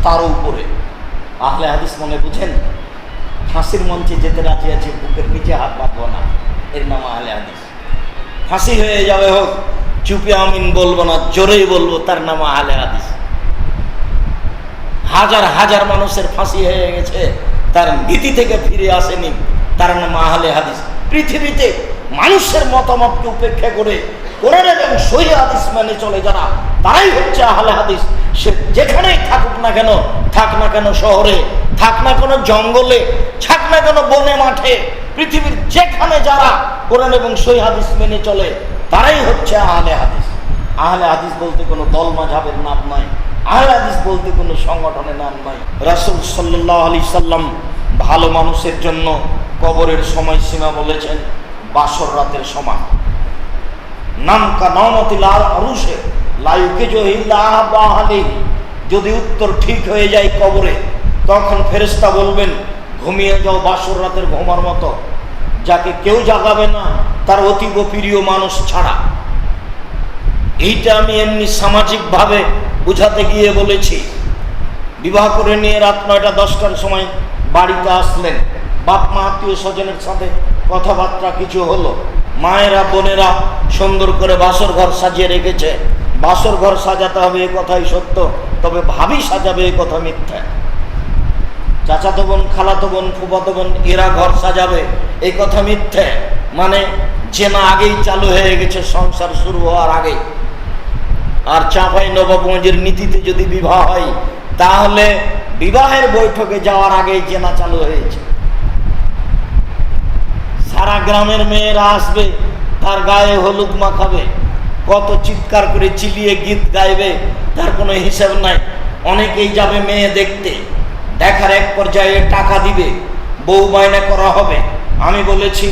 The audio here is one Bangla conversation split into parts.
তারও উপরে। আহলে হাদিস মনে বুঝেন? ফাঁসির মঞ্চে যেতে রাজি আছে, বুকের নিচে হাত বাঁধবো না, এর নাম আহলে হাদিস। ফাঁসি হয়ে যাবে হোক, চুপে আমিন বলবো না, জোরেই বলবো, তার নাম আহলে হাদিস। হাজার হাজার মানুষের ফাঁসি হয়ে গেছে, তার নীতি থেকে ফিরে আসেনি, তার নাম আহলে হাদিস। পৃথিবীতে মানুষের মতামতকে উপেক্ষা করে কোরআন এবং সহিহ হাদিস মেনে চলে যারা, তারাই হচ্ছে আহলে হাদিস। সে যেখানেই থাকুক না কেন, থাক না কেন শহরে, থাক না কেন জঙ্গলে, থাক না কেন বনে মাঠে, পৃথিবীর যেখানে যারা কোরআন এবং সহিহ হাদিস মেনে চলে, তারাই হচ্ছে আহলে হাদিস। আহলে হাদিস বলতে কোনো দল মাযহাবের নাম নাই, আহলে হাদিস বলতে কোনো সংগঠনের নাম নাই। রাসূল সাল্লাল্লাহু আলাইহি সাল্লাম ভালো মানুষের জন্য কবরের সময়সীমা বলেছেন বাসর রাতের সমান। নাম কা নামাতিল আরুশে লা ইউকিজুহিল্লাহ বাহালিহি। যদি উত্তর ঠিক হয়ে যায় কবরে, তখন ফেরেশতা বলবেন ঘুমিয়ে যাও বাসর রাতের ঘুমার মতো, যাকে কেউ জাগাবে না তার অতীব প্রিয় মানুষ ছাড়া। এইটা আমি এমনি সামাজিকভাবে বুঝাতে গিয়ে বলেছি। বিবাহ করে নিয়ে রাত 9টা-10টার সময় বাড়িতে আসলেন, বাপ মা আত্মীয় স্বজনের সাথে কথাবার্তা কিছু হলো, মায়েরা বোনেরা সুন্দর করে বাসর ঘর সাজিয়ে রেখেছে। বাসর ঘর সাজাতে হবে এ কথাই সত্য, তবে ভাবি সাজাবে এ কথা মিথ্যা। চাচাতো বোন, খালাতো বোন, ফুফাতো বোন এরা ঘর সাজাবে এই কথা মিথ্যে। মানে জেনা আগেই চালু হয়ে গেছে, সংসার শুরু হওয়ার আগেই। আর চাঁপাইনবাবগঞ্জের নীতিতে যদি বিবাহ হয়, তাহলে বিবাহের বৈঠকে যাওয়ার আগেই জেনা চালু হয়েছে। সারা গ্রামের মেয়েরা আসবে, তার গায়ে হলুদ মাখাবে, কত চিৎকার করে চিলিয়ে গীত গাইবে, তার কোনো হিসাব নাই। অনেকেই যাবে মেয়ে দেখতে, দেখার এক পর্যায়ে টাকা দিবে, বউ বায়না করা হবে। আমি বলেছি,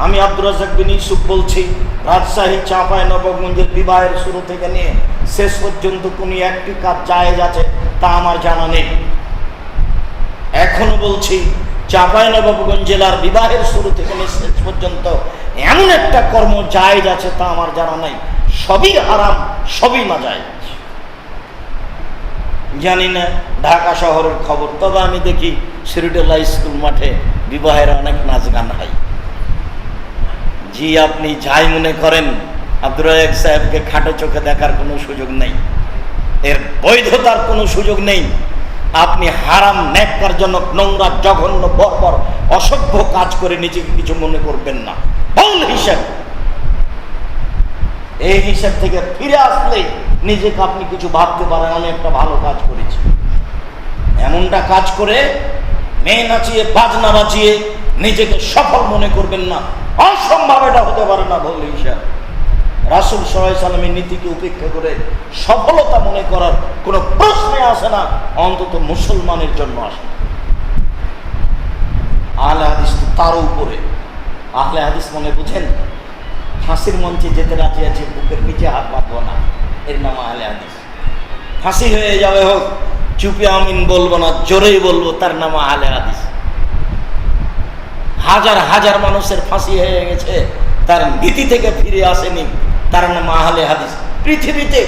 আমি আব্দুর রাজ্জাক বিন ইউসুফ বলছি, রাজশাহী চাঁপাইনবাবগঞ্জের বিবাহের শুরু থেকে নিয়ে শেষ পর্যন্ত কোনো একটি কাজ জায়েজ আছে তা আমার জানা নেই। এখনো বলছি, চাঁপাইনবাবগঞ্জ জেলার বিবাহের শুরু থেকে নিয়ে শেষ পর্যন্ত এমন একটা কর্ম জায়েজ আছে তা আমার জানা নাই। সবই হারাম, সবই নাজায়েজ। জানি না ঢাকা শহরের খবর, তবে আমি দেখি শিরুডেলা স্কুল মাঠে বিবাহের অনেক নাচ গান হয়। জি, আপনি যাই মনে করেন, আব্দুর রাজ্জাক সাহেবকে খাটো চোখে দেখার কোনো সুযোগ নেই, এর বৈধতার কোনো সুযোগ নেই। আপনি হারাম, ন্যাক্কারজনক, নোংরা, জঘন্য, বর্বর, অসভ্য কাজ করে নিজেকে কিছু মনে করবেন না। ভুল হিসাব, এই হিসাব থেকে ফিরে আসলেই নিজেকে আপনি কিছু ভাবতে পারেন, আমি একটা ভালো কাজ করেছি। এমনটা কাজ করে মেয়ে নাচিয়ে, বাজনা বাজিয়ে নিজেকে সফল মনে করবেন না, অসম্ভব, এটা হতে পারে না। ভুল হিসাব। রাসূল সাল্লাল্লাহু আলাইহি সাল্লামের নীতিকে উপেক্ষা করে সফলতা মনে করার কোনো প্রশ্নই আসে না, অন্তত মুসলমানের জন্য আসে না। আহলে হাদিস তো তারও উপরে। আহলে হাদিস মনে বুঝেন? ফাঁসির মঞ্চে যেতে রাজি আছে, বুকের নিচে হাত বাঁধবো না, এর নাম আহলে হাদিস। ফাঁসি হয়ে যাবে হোক, চুপে আমিন বলবো না, জোরেই বলবো, তার নাম আহলে হাদিস। হাজার হাজার মানুষের ফাঁসি হয়ে গেছে, তার নীতি থেকে ফিরে আসেনি, তার নাম আহলে হাদিস। পৃথিবীতে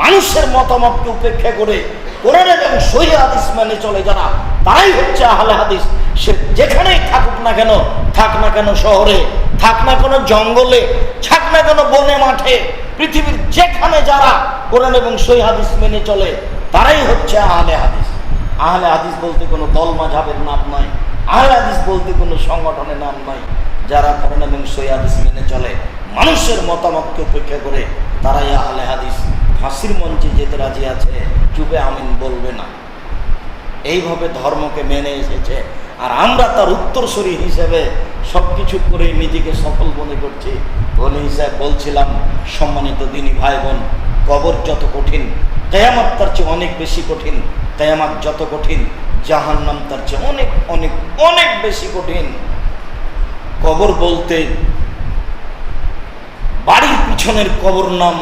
মানুষের মতামতকে উপেক্ষা করে কোরআন এবং সহিহ হাদিস মেনে চলে যারা, তারাই হচ্ছে আহলে হাদিস। সে যেখানেই থাকুক না কেন, থাক না কেন শহরে, থাক না কেন জঙ্গলে, থাক না কেন বনে মাঠে, পৃথিবীর যেখানে যারা কোরআন এবং সহিহ হাদিস মেনে চলে, তারাই হচ্ছে আহলে হাদিস। আহলে হাদিস বলতে কোনো দল মাযহাবের নাম নাই, আহলে হাদিস বলতে কোনো সংগঠনের নাম নাই। যারা কোরআন এবং সহিহ হাদিস মেনে চলে, মানুষের মতামতকে উপেক্ষা করে, তারাই আহলে হাদিস। ফাঁসির মঞ্চে যেতে রাজি আছে, চুপে আমিন বলবে না। এইভাবে ধর্মকে মেনে এসেছে, আর আমরা তার উত্তরসূরি হিসেবে সব কিছু করে নিজেকে সফল মনে করছি। বলে হিসাব বলছিলাম, সম্মানিত দিনী ভাই বোন, কবর যত কঠিন, কিয়ামত তার চেয়ে অনেক বেশি কঠিন। কিয়ামত যত কঠিন, জাহান্নাম তার চেয়ে অনেক অনেক অনেক বেশি কঠিন। কবর বলতে বাড়ির পিছনের কবর নাম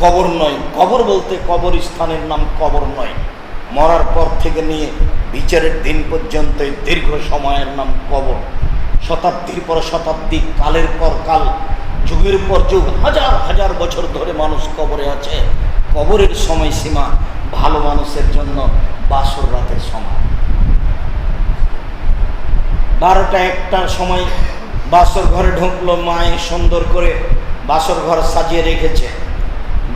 কবর নয়, কবর বলতে কবরস্থানের নাম কবর নয়। মরার পর থেকে নিয়ে বিচারের দিন পর্যন্ত দীর্ঘ সময়ের নাম কবর। শতাব্দীর পর শতাব্দী, কালের পর কাল, যুগের পর যুগ, হাজার হাজার বছর ধরে মানুষ কবরে আছে। কবরের সময়সীমা ভালো মানুষের জন্য বাসর রাতের সময়। 12টা 1টার সময় বাসর ঘরে ঢুকলো, মায়ে সুন্দর করে বাসর ঘর সাজিয়ে রেখেছে,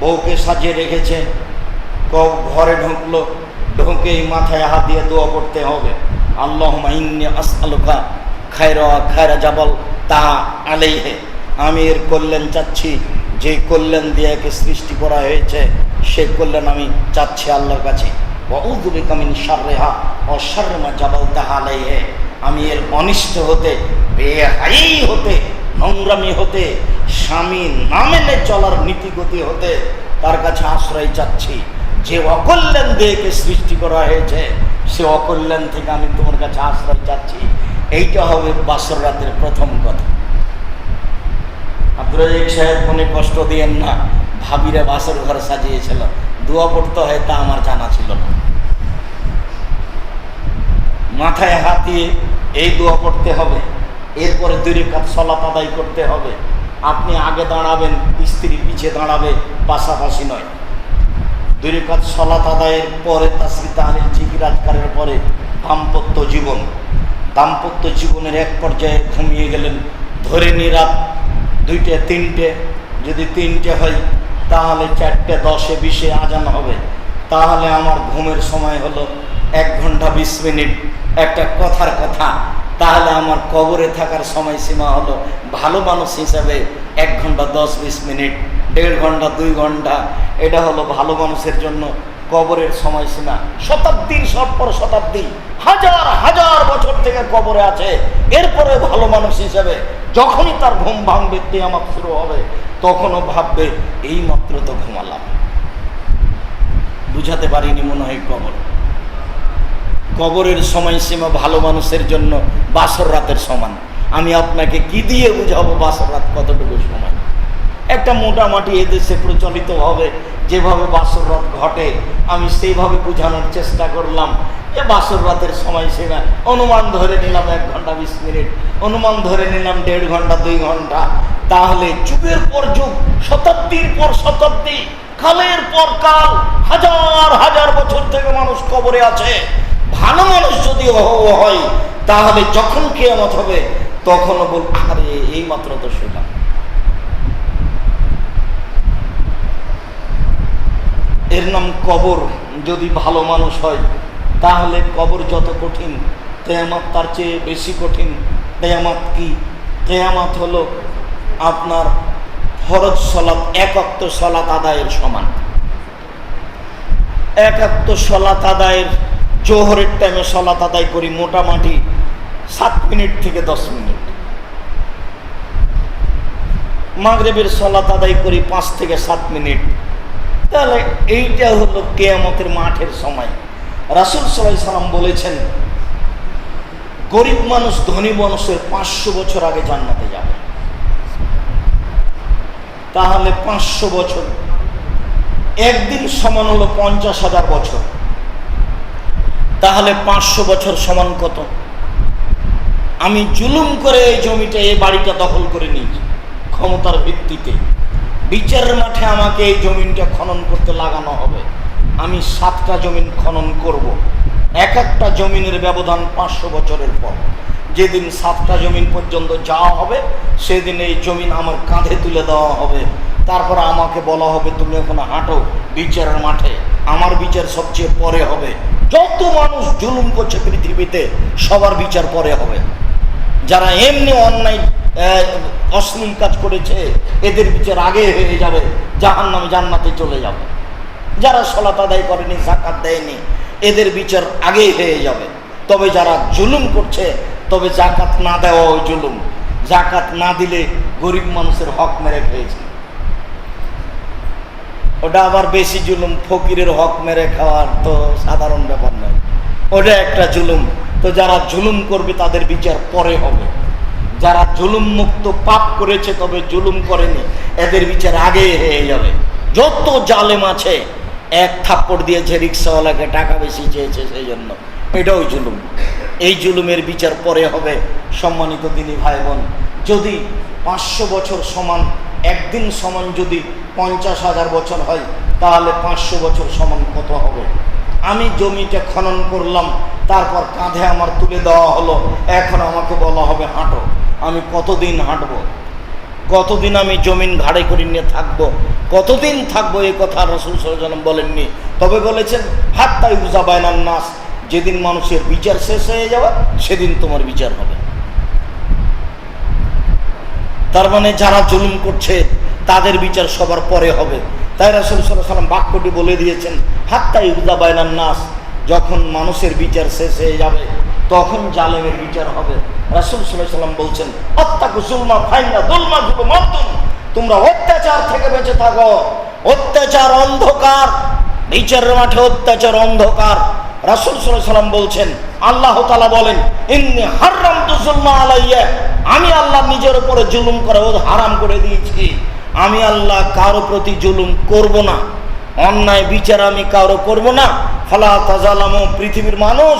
বউকে সাজিয়ে রেখেছে। ঘরে ঢুকলো, ঢুকেই মাথায় হাত দিয়ে দোয়া করতে হবে, আল্লাহুম্মা ইন্নী আসআলুকা খায়রা জাবাল তাহা আলাইহি, আমি এর কল্যাণ চাচ্ছি, যে কল্যাণ দিয়ে একে সৃষ্টি করা হয়েছে সে কল্যাণ আমি চাচ্ছি আল্লাহর কাছে। ওয়া আউযু বিকা মিন শাররিহা ওয়া শাররি মা জাবাল তাহা আলাইহি, আমি এর অনিষ্ট হতে, বেহাই হতে, নোংরামি হতে, স্বামী না মেনে চলার নীতিগতি হতে তার কাছে আশ্রয় চাচ্ছি। যে অকল্যাণ দিয়ে সৃষ্টি করা হয়েছে সে অকল্যাণ থেকে আমি তোমার কাছে আশ্রয় চাচ্ছি। এইটা হবে বাসর রাতের প্রথম কথা। আব্দুর রাজ্জাক সাহেব মনে কষ্ট দিয়েন না, ভাবিরা বাসর ঘর সাজিয়েছিল, দোয়া পড়তে হয় তা আমার জানা ছিল না। মাথায় হাত দিয়ে এই দোয়া পড়তে হবে, এরপরে 2 রাকাত সালাত আদায় করতে হবে। আপনি আগে দাঁড়াবেন, স্ত্রী পিছে দাঁড়াবে, পাশাপাশি নয়। 2 রাকাত সালাত আদায়ের পরে তাসবিহ তাহলিল জিকির আজকারের পরে দাম্পত্য জীবনের এক পর্যায়ে ঘুমিয়ে গেলেন। ধরে নি রাত 2টে 3টে, যদি 3টে হয় তাহলে 4টে 10 20 আজান হবে, তাহলে আমার ঘুমের সময় হলো 1 ঘন্টা 20 মিনিট, একটা কথার কথা। তাহলে আমার কবরে থাকার সময়সীমা হলো ভালো মানুষ হিসাবে 1 ঘন্টা 10-20 মিনিট, 1.5 ঘন্টা 2 ঘন্টা। এটা হলো ভালো মানুষের জন্য কবরের সময়সীমা। শতাব্দীর পর শতাব্দী, হাজার হাজার বছর থেকে কবরে আছে। এরপরে ভালো মানুষ হিসাবে যখনই তার ঘুম ভাঙবে, কিয়ামত শুরু হবে, তখনও ভাববে এই মাত্র তো ঘুমালাম। বুঝাতে পারিনি মনে হয়। কবরের সময়সীমা ভালো মানুষের জন্য বাসর রাতের সমান। আমি আপনাকে কি দিয়ে বুঝাবো বাসর রাত কতটুকু সময়? একটা মোটামুটি এদেশে প্রচলিত হবে যেভাবে বাসর রাত ঘটে, আমি সেইভাবে বোঝানোর চেষ্টা করলাম। যে বাসর রাতের সময়সীমা অনুমান ধরে নিলাম 1 ঘন্টা 20 মিনিট, অনুমান ধরে নিলাম 1.5 ঘন্টা 2 ঘন্টা। তাহলে যুগের পর যুগ, শতাব্দীর পর শতাব্দী, কালের পর কাল, হাজার হাজার বছর থেকে মানুষ কবরে আছে। ভালো মানুষ যদি হয় তাহলে যখন কিয়ামত হবে তখনও বল, আরে এই মাত্র তো শুনলাম। এর নাম কবর। যদি ভালো মানুষ হয় তাহলে কবর যত কঠিন, কিয়ামত তার চেয়ে বেশি কঠিন। কিয়ামত কি? কিয়ামত হলো আপনার ফরজ সালাত, 1 ওয়াক্ত সালাত আদায়ের সমান। 1 ওয়াক্ত সালাত আদায়ের, জোহরের টাইমে সালাত আদায় করি মোটামুটি 7 মিনিট থেকে 10 মিনিট। মাগরিবের সালাত আদায় করি 5 থেকে 7 মিনিট। তাহলে এইটা হলো কিয়ামতের মাঠের সময়। রাসূল সাল্লাল্লাহু আলাইহি সাল্লাম বলেছেন, গরিব মানুষ ধনী মানুষের 500 বছর আগে জান্নাতে যাবে। তাহলে 500 বছর, একদিন সমান হলো 50,000 বছর। তাহলে 500 বছর সমান কত? আমি জুলুম করে এই জমিটা, এই বাড়িটা দখল করে নিয়েছি ক্ষমতার ভিত্তিতে। বিচারের মাঠে আমাকে এই জমিনটা খনন করতে লাগানো হবে। আমি 7টা জমিন খনন করব। এক একটা জমিনের ব্যবধান 500 বছরের পর। যেদিন 7টা জমিন পর্যন্ত যাওয়া হবে সেদিন এই জমিন আমার কাঁধে তুলে দেওয়া হবে। তারপর আমাকে বলা হবে, তুমি এখন হাঁটো বিচারের মাঠে, আমার বিচার সবচেয়ে পরে হবে। যত মানুষ জুলুম করছে পৃথিবীতে সবার বিচার পরে হবে। যারা এমনি অন্যায় অশ্লীল কাজ করেছে এদের বিচার আগে হয়ে যাবে, জাহান্নামে জান্নাতে চলে যাবে। যারা সালাত আদায় করেনি, যাকাত দেয়নি, এদের বিচার আগেই হয়ে যাবে। তবে যারা জুলুম করছে, তবে যাকাত না দেওয়া ওই জুলুম। যাকাত না দিলে গরিব মানুষের হক মেরে খেয়েছে, ওটা আবার বেশি জুলুম। ফকিরের হক মেরে খাওয়ার তো সাধারণ ব্যাপার নয়, ওটা একটা জুলুম। তো যারা জুলুম করবে তাদের বিচার পরে হবে। যারা জুলুম মুক্ত পাপ করেছে তবে জুলুম করেনি, এদের বিচার আগে হয়ে যাবে। যত জালেম আছে, 1 থাপ্পড় দিয়েছে রিক্সাওয়ালাকে, টাকা বেশি চেয়েছে সেই জন্য, এটাও জুলুম। এই জুলুমের বিচার পরে হবে। সম্মানিত দিনী ভাই বোন, যদি 500 বছর সমান, একদিন সমান যদি 50,000 বছর হয় তাহলে 500 বছর সমান কত হবে? আমি জমিটা খনন করলাম, তারপর কাঁধে আমার তুলে দেওয়া হলো, এখন আমাকে বলা হবে হাঁটো। আমি কতদিন হাঁটবো? কতদিন আমি জমিন ঘাড়ে করে নিয়ে থাকবো? কতদিন থাকবো? এই কথা রাসূল সাল্লাল্লাহু আলাইহি ওয়াসাল্লাম বলেননি। তবে বলেছেন হাত্তা ইউজা বাইনান নাস, যেদিন মানুষের বিচার শেষ হয়ে যাবে সেদিন তোমার বিচার হবে। তার মানে যারা জুলুম করছে তাদের বিচার সবার পরে হবে। তাই রাসূল সাল্লাল্লাহু আলাইহি ওয়াসাল্লাম বাক্যটি বলে দিয়েছেন হাত্তা ইউজা বাইনান নাস, যখন মানুষের বিচার শেষ হয়ে যাবে তখন জালেমের বিচার হবে। রাসূল সাল্লাল্লাহু আলাইহি ওয়াসাল্লাম বলছেন আত্তাকু যুলমা ফাইন্না যুলমা যুলমাতুন, তোমরা অত্যাচার থেকে বেঁচে থাকো। অত্যাচার অন্ধকার, বিচারের মাঠে অত্যাচার অন্ধকার। রাসূল সাল্লাল্লাহু আলাইহি ওয়াসাল্লাম বলছেন, আল্লাহ তাআলা বলেন ইন্নী হারামতু যুলমা আলাইয়া, আমি আল্লাহ নিজের উপরে জুলুম করা হারাম করে দিয়েছি। আমি আল্লাহ কারো প্রতি জুলুম করব না, অন্যায় বিচার আমি কারো করব না। ফালা তাজালামু, পৃথিবীর মানুষ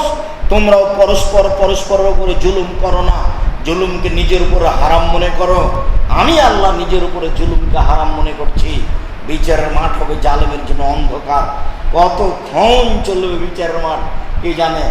তোমরাও পরস্পরের উপরে জুলুম করো না, জুলুমকে নিজের উপরে হারাম মনে করো। আমি আল্লাহ নিজের উপরে জুলুমকে হারাম মনে করছি। বিচারের মাঠ হবে জালেমের জন্য অন্ধকার। কতক্ষণ চলবে বিচারের মাঠ কে জানে।